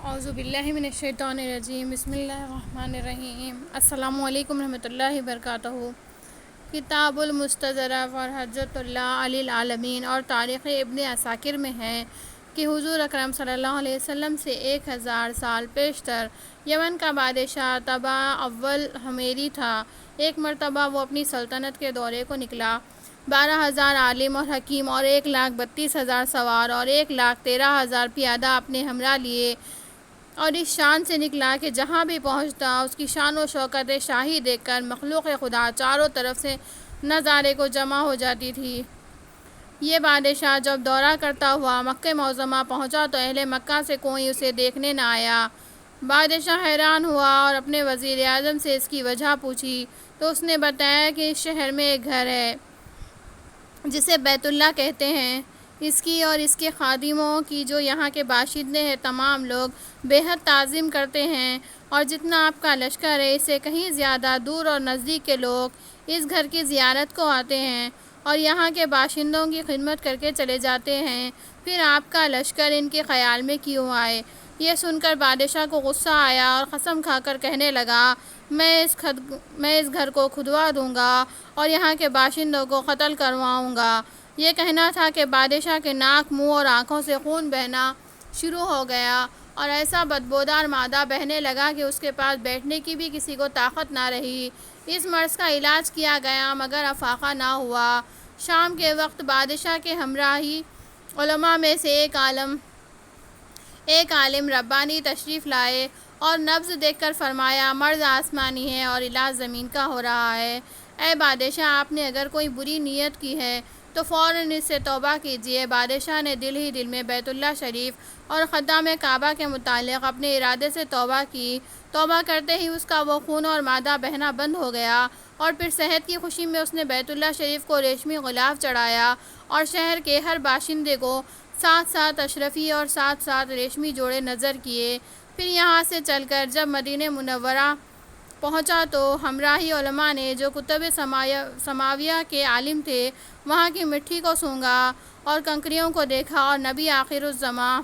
اعوذ باللہ من الشیطان الرجیم، بسم اللہ الرحمن الرحیم۔ السلام علیکم رحمۃ اللہ وبرکاتہ۔ کتاب المستدرک اور حجت اللہ علی العالمین اور تاریخ ابن عساکر میں ہے کہ حضور اکرم صلی اللہ علیہ وسلم سے 1000 سال پیشتر یمن کا بادشاہ طبع اول حمیری تھا۔ ایک مرتبہ وہ اپنی سلطنت کے دورے کو نکلا۔ 12,000 عالم اور حکیم اور 1,32,000 سوار اور 1,13,000 پیادہ اپنے ہمراہ لیے، اور اس شان سے نکلا کہ جہاں بھی پہنچتا اس کی شان و شوکت شاہی دیکھ کر مخلوق خدا چاروں طرف سے نظارے کو جمع ہو جاتی تھی۔ یہ بادشاہ جب دورہ کرتا ہوا مکہ معظمہ پہنچا تو اہل مکہ سے کوئی اسے دیکھنے نہ آیا۔ بادشاہ حیران ہوا اور اپنے وزیر اعظم سے اس کی وجہ پوچھی تو اس نے بتایا کہ اس شہر میں ایک گھر ہے جسے بیت اللہ کہتے ہیں۔ اس کی اور اس کے خادموں کی، جو یہاں کے باشندے ہیں، تمام لوگ بے حد تعظیم کرتے ہیں، اور جتنا آپ کا لشکر ہے اس سے کہیں زیادہ دور اور نزدیک کے لوگ اس گھر کی زیارت کو آتے ہیں اور یہاں کے باشندوں کی خدمت کر کے چلے جاتے ہیں۔ پھر آپ کا لشکر ان کے خیال میں کیوں آئے؟ یہ سن کر بادشاہ کو غصہ آیا اور قسم کھا کر کہنے لگا، میں اس گھر کو کھدوا دوں گا اور یہاں کے باشندوں کو قتل کرواؤں گا۔ یہ کہنا تھا کہ بادشاہ کے ناک، منہ اور آنکھوں سے خون بہنا شروع ہو گیا اور ایسا بدبودار مادہ بہنے لگا کہ اس کے پاس بیٹھنے کی بھی کسی کو طاقت نہ رہی۔ اس مرض کا علاج کیا گیا مگر افاقہ نہ ہوا۔ شام کے وقت بادشاہ کے ہمراہی علماء میں سے ایک عالم ربانی تشریف لائے اور نبض دیکھ کر فرمایا، مرض آسمانی ہے اور علاج زمین کا ہو رہا ہے۔ اے بادشاہ، آپ نے اگر کوئی بری نیت کی ہے تو فوراً اس سے توبہ کیجیے۔ بادشاہ نے دل ہی دل میں بیت اللہ شریف اور خدام کعبہ کے متعلق اپنے ارادے سے توبہ کی۔ توبہ کرتے ہی اس کا وہ خون اور مادہ بہنا بند ہو گیا، اور پھر صحت کی خوشی میں اس نے بیت اللہ شریف کو ریشمی غلاف چڑھایا اور شہر کے ہر باشندے کو 7 اشرفی اور 7 ریشمی جوڑے نظر کیے۔ پھر یہاں سے چل کر جب مدینہ منورہ پہنچا تو ہمراہی علماء نے، جو کتب سماویہ کے عالم تھے، وہاں کی مٹی کو سونگھا اور کنکریوں کو دیکھا اور نبی آخر الزماں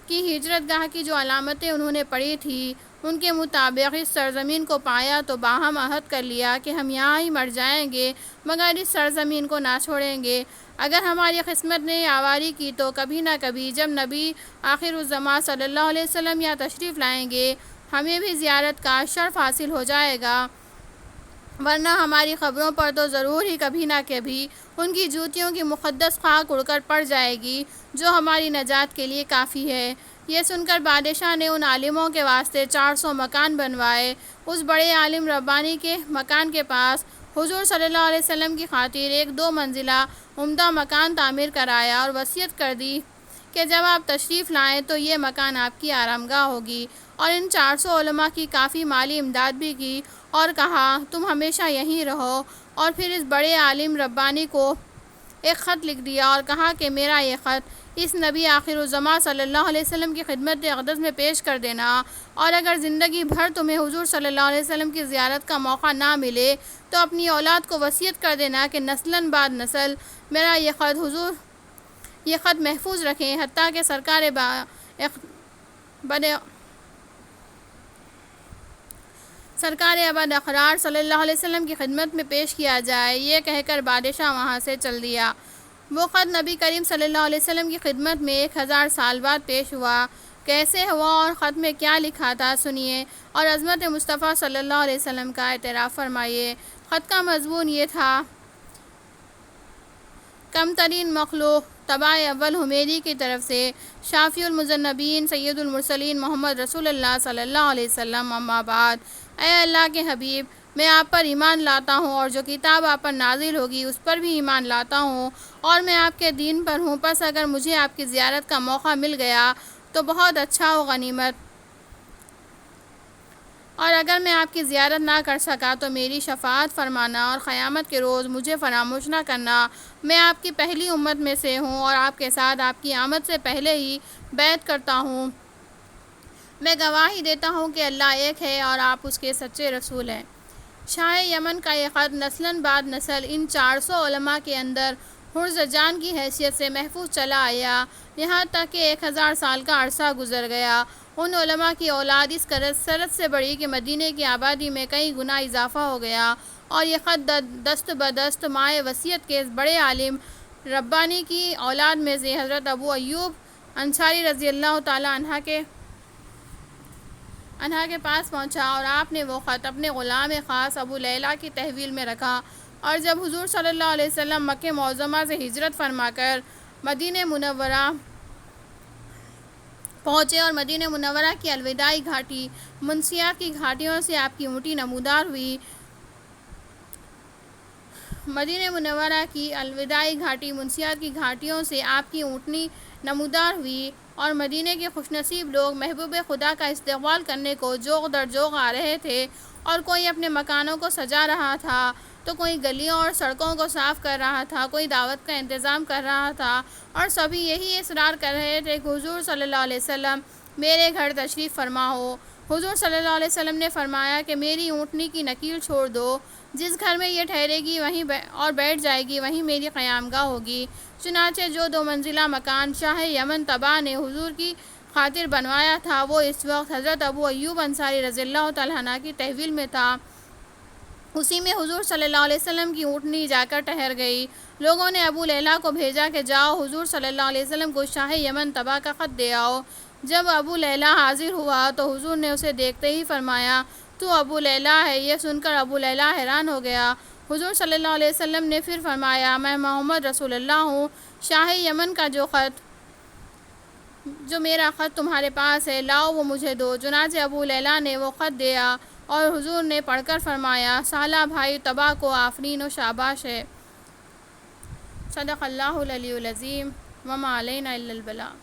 کی ہجرت گاہ کی جو علامتیں انہوں نے پڑھی تھی ان کے مطابق اس سرزمین کو پایا تو باہم عہد کر لیا کہ ہم یہاں ہی مر جائیں گے مگر اس سرزمین کو نہ چھوڑیں گے۔ اگر ہماری قسمت نے یاوری کی تو کبھی نہ کبھی جب نبی آخر الزماں صلی اللہ علیہ وسلم یہاں تشریف لائیں گے ہمیں بھی زیارت کا شرف حاصل ہو جائے گا، ورنہ ہماری خبروں پر تو ضرور ہی کبھی نہ کبھی ان کی جوتیوں کی مقدس خاک اڑ کر پڑ جائے گی، جو ہماری نجات کے لیے کافی ہے۔ یہ سن کر بادشاہ نے ان عالموں کے واسطے 400 مکان بنوائے۔ اس بڑے عالم ربانی کے مکان کے پاس حضور صلی اللہ علیہ وسلم کی خاطر ایک 2 منزلہ عمدہ مکان تعمیر کرایا اور وصیت کر دی کہ جب آپ تشریف لائیں تو یہ مکان آپ کی آرامگاہ ہوگی، اور ان 400 علماء کی کافی مالی امداد بھی کی اور کہا، تم ہمیشہ یہیں رہو۔ اور پھر اس بڑے عالم ربانی کو ایک خط لکھ دیا اور کہا کہ میرا یہ خط اس نبی آخر الزماں صلی اللہ علیہ وسلم کی خدمت اقدس میں پیش کر دینا، اور اگر زندگی بھر تمہیں حضور صلی اللہ علیہ وسلم کی زیارت کا موقع نہ ملے تو اپنی اولاد کو وصیت کر دینا کہ نسلاً بعد نسل میرا یہ خط محفوظ رکھیں، حتیٰ کہ سرکار ابد اقرار صلی اللہ علیہ وسلم کی خدمت میں پیش کیا جائے۔ یہ کہہ کر بادشاہ وہاں سے چل دیا۔ وہ خط نبی کریم صلی اللہ علیہ وسلم کی خدمت میں 1000 سال بعد پیش ہوا۔ کیسے ہوا اور خط میں کیا لکھا تھا سنیے اور عظمت مصطفیٰ صلی اللہ علیہ وسلم کا اعتراف فرمائیے۔ خط کا مضمون یہ تھا، کم ترین مخلوق طبع اول حمیری کی طرف سے شافی المذنبین سید المرسلین محمد رسول اللہ صلی اللہ علیہ وسلم، اما بعد۔ اے اللہ کے حبیب، میں آپ پر ایمان لاتا ہوں اور جو کتاب آپ پر نازل ہوگی اس پر بھی ایمان لاتا ہوں، اور میں آپ کے دین پر ہوں، پس اگر مجھے آپ کی زیارت کا موقع مل گیا تو بہت اچھا و غنیمت، اور اگر میں آپ کی زیارت نہ کر سکا تو میری شفاعت فرمانا اور قیامت کے روز مجھے فراموش نہ کرنا۔ میں آپ کی پہلی امت میں سے ہوں اور آپ کے ساتھ آپ کی آمد سے پہلے ہی بیعت کرتا ہوں۔ میں گواہی دیتا ہوں کہ اللہ ایک ہے اور آپ اس کے سچے رسول ہیں۔ شاہ یمن کا یہ خط نسلاً بعد نسل ان 400 علماء کے اندر حرز جان کی حیثیت سے محفوظ چلا آیا، یہاں تک کہ 1000 سال کا عرصہ گزر گیا۔ ان علماء کی اولاد اس کثرت سے بڑھی کہ مدینہ کی آبادی میں کئی گنا اضافہ ہو گیا، اور یہ خط دست بدست مائع وصیت کے اس بڑے عالم ربانی کی اولاد میں سے حضرت ابو ایوب انصاری رضی اللہ تعالیٰ عنہ کے پاس پہنچا، اور آپ نے وہ خط اپنے غلام خاص ابو لیلٰ کی تحویل میں رکھا۔ اور جب حضور صلی اللہ علیہ وسلم مکہ معظمہ سے ہجرت فرما کر مدینہ منورہ پہنچے اور مدینہ منورہ کی الوداعی گھاٹی منشیات کی گھاٹیوں سے آپ کی اونٹی نمودار ہوئی، مدینہ منورہ کی الوداعی گھاٹی منشیات کی گھاٹیوں سے آپ کی اونٹنی نمودار ہوئی، اور مدینہ کے خوش نصیب لوگ محبوب خدا کا استقبال کرنے کو جوق در جوق آ رہے تھے، اور کوئی اپنے مکانوں کو سجا رہا تھا، تو کوئی گلیوں اور سڑکوں کو صاف کر رہا تھا، کوئی دعوت کا انتظام کر رہا تھا، اور سبھی یہی اصرار کر رہے تھے کہ حضور صلی اللہ علیہ وسلم میرے گھر تشریف فرما ہو۔ حضور صلی اللہ علیہ وسلم نے فرمایا کہ میری اونٹنی کی نکیل چھوڑ دو، جس گھر میں یہ ٹھہرے گی وہیں اور بیٹھ جائے گی، وہیں میری قیامگاہ ہوگی۔ چنانچہ جو 2 منزلہ مکان شاہ یمن طبع نے حضور کی خاطر بنوایا تھا، وہ اس وقت حضرت ابو ایوب انصاری رضی اللہ تعالیٰ عنہ کی تحویل میں تھا۔ اسی میں حضور صلی اللہ علیہ وسلم کی اونٹنی جا کر ٹھہر گئی۔ لوگوں نے ابو لیلٰ کو بھیجا کہ جاؤ حضور صلی اللہ علیہ وسلم کو شاہ یمن طبع کا خط دے آؤ۔ جب ابو لیلٰ حاضر ہوا تو حضور نے اسے دیکھتے ہی فرمایا، تو ابو لیلٰ ہے؟ یہ سن کر ابو لیلٰ حیران ہو گیا۔ حضور صلی اللہ علیہ وسلم نے پھر فرمایا، میں محمد رسول اللہ ہوں، شاہ یمن کا جو میرا خط تمہارے پاس ہے، لاؤ وہ مجھے دو۔ چنانچہ ابو لیلٰ نے وہ خط دیا، اور حضور نے پڑھ کر فرمایا، سالہ بھائی طبع کو آفرین و شاباش ہے۔ صدق اللہ العلی العظیم، وما علینا الا البلاغ۔